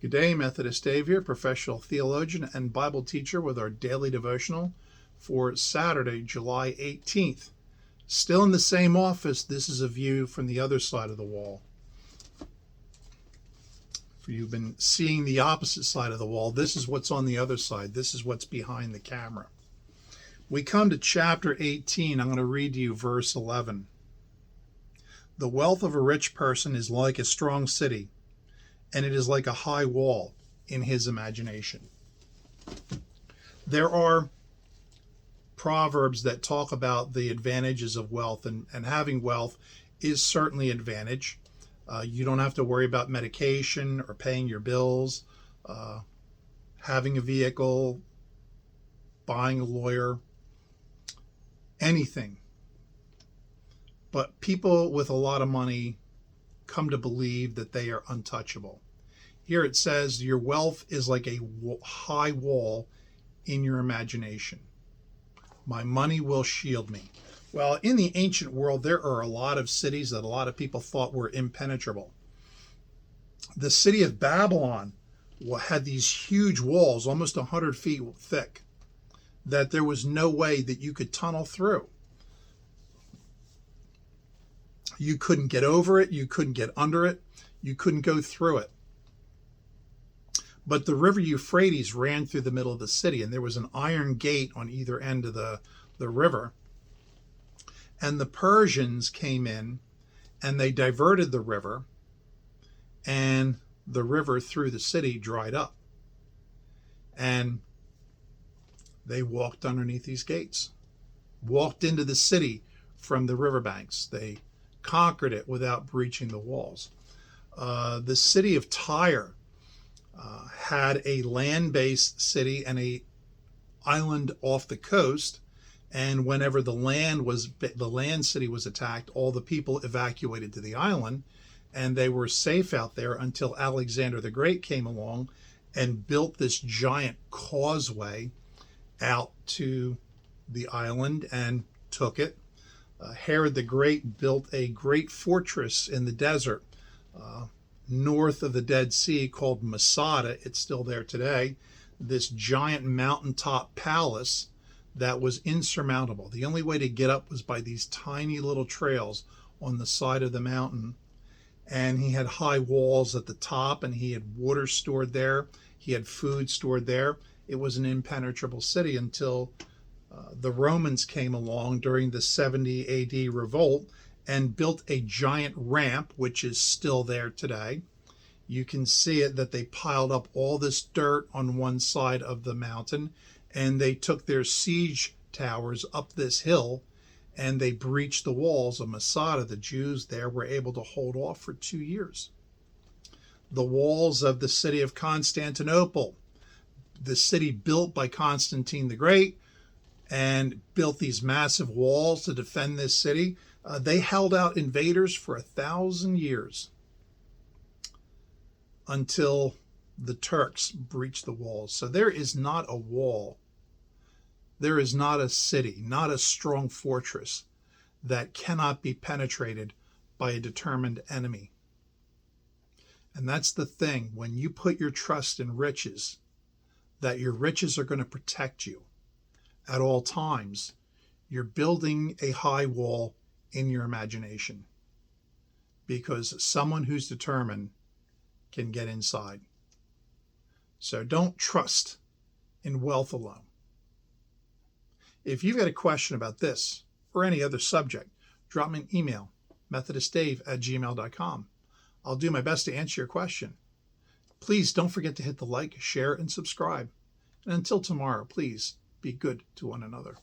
Good day, Methodist Dave here, professional theologian and Bible teacher with our daily devotional for Saturday, July 18th. Still in the same office, this is a view from the other side of the wall. If you've been seeing the opposite side of the wall, this is what's on the other side. This is what's behind the camera. We come to chapter 18. I'm going to read to you verse 11. The wealth of a rich person is like a strong city, and it is like a high wall in his imagination. There are proverbs that talk about the advantages of wealth, and having wealth is certainly an advantage. You don't have to worry about medication or paying your bills, having a vehicle, buying a lawyer, anything. But people with a lot of money come to believe that they are untouchable. Here it says your wealth is like a high wall in your imagination. My money will shield me. Well, in the ancient world, there are a lot of cities that a lot of people thought were impenetrable. The city of Babylon had these huge walls, almost 100 feet thick, that there was no way that you could tunnel through. You couldn't get over it. You couldn't get under it. You couldn't go through it. But the river Euphrates ran through the middle of the city, and there was an iron gate on either end of the river. And the Persians came in, and they diverted the river, and the river through the city dried up. And they walked underneath these gates, walked into the city from the riverbanks. They conquered it without breaching the walls. The city of Tyre had a land-based city and a island off the coast, and whenever the land city was attacked, all the people evacuated to the island, and they were safe out there until Alexander the Great came along and built this giant causeway out to the island and took it. Herod the Great built a great fortress in the desert north of the Dead Sea called Masada. It's still there today. This giant mountaintop palace that was insurmountable. The only way to get up was by these tiny little trails on the side of the mountain. And he had high walls at the top, and he had water stored there. He had food stored there. It was an impenetrable city until the Romans came along during the 70 AD revolt and built a giant ramp, which is still there today. You can see it that they piled up all this dirt on one side of the mountain, and they took their siege towers up this hill, and they breached the walls of Masada. The Jews there were able to hold off for 2 years. The walls of the city of Constantinople, the city built by Constantine the Great, and built these massive walls to defend this city. They held out invaders for 1,000 years until the Turks breached the walls. So there is not a wall, there is not a city, not a strong fortress that cannot be penetrated by a determined enemy. And that's the thing, when you put your trust in riches, that your riches are going to protect you at all times. You're building a high wall in your imagination, because someone who's determined can get inside. So don't trust in wealth alone. If you've got a question about this or any other subject, drop me an email, methodistdave@gmail.com. I'll do my best to answer your question. Please don't forget to hit the like, share, and subscribe. And until tomorrow, please be good to one another.